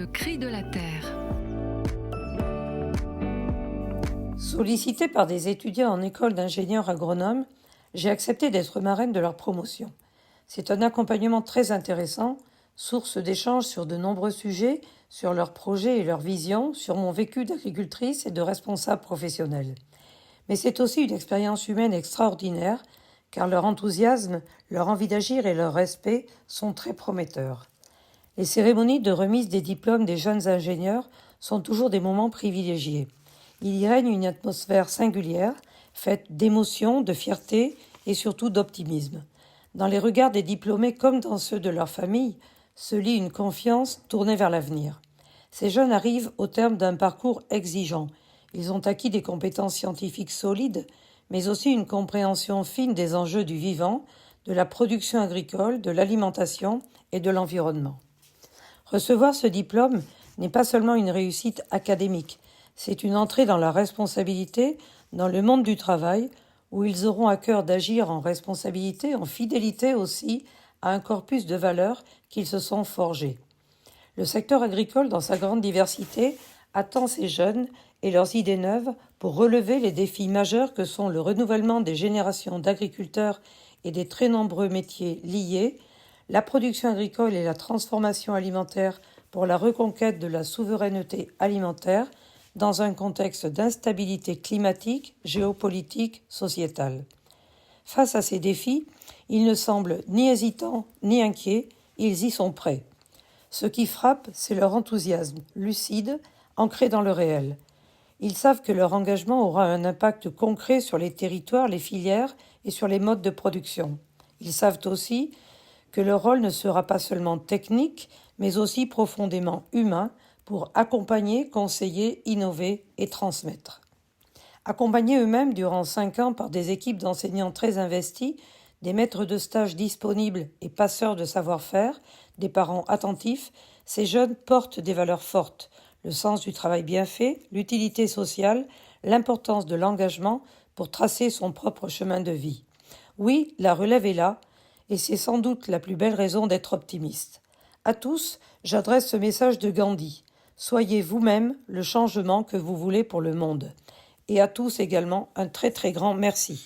Le cri de la terre. Sollicitée par des étudiants en école d'ingénieurs agronomes, j'ai accepté d'être marraine de leur promotion. C'est un accompagnement très intéressant, source d'échanges sur de nombreux sujets, sur leurs projets et leurs visions, sur mon vécu d'agricultrice et de responsable professionnel. Mais c'est aussi une expérience humaine extraordinaire, car leur enthousiasme, leur envie d'agir et leur respect sont très prometteurs. Les cérémonies de remise des diplômes des jeunes ingénieurs sont toujours des moments privilégiés. Il y règne une atmosphère singulière, faite d'émotion, de fierté et surtout d'optimisme. Dans les regards des diplômés comme dans ceux de leur famille, se lit une confiance tournée vers l'avenir. Ces jeunes arrivent au terme d'un parcours exigeant. Ils ont acquis des compétences scientifiques solides, mais aussi une compréhension fine des enjeux du vivant, de la production agricole, de l'alimentation et de l'environnement. Recevoir ce diplôme n'est pas seulement une réussite académique, c'est une entrée dans la responsabilité, dans le monde du travail, où ils auront à cœur d'agir en responsabilité, en fidélité aussi, à un corpus de valeurs qu'ils se sont forgés. Le secteur agricole, dans sa grande diversité, attend ces jeunes et leurs idées neuves pour relever les défis majeurs que sont le renouvellement des générations d'agriculteurs et des très nombreux métiers liés, la production agricole et la transformation alimentaire pour la reconquête de la souveraineté alimentaire dans un contexte d'instabilité climatique, géopolitique, sociétale. Face à ces défis, ils ne semblent ni hésitants ni inquiets, ils y sont prêts. Ce qui frappe, c'est leur enthousiasme, lucide, ancré dans le réel. Ils savent que leur engagement aura un impact concret sur les territoires, les filières et sur les modes de production. Ils savent aussi que leur rôle ne sera pas seulement technique, mais aussi profondément humain pour accompagner, conseiller, innover et transmettre. Accompagnés eux-mêmes durant 5 ans par des équipes d'enseignants très investis, des maîtres de stage disponibles et passeurs de savoir-faire, des parents attentifs, ces jeunes portent des valeurs fortes, le sens du travail bien fait, l'utilité sociale, l'importance de l'engagement pour tracer son propre chemin de vie. Oui, la relève est là, et c'est sans doute la plus belle raison d'être optimiste. À tous, j'adresse ce message de Gandhi. Soyez vous-même le changement que vous voulez pour le monde. Et à tous également, un très très grand merci.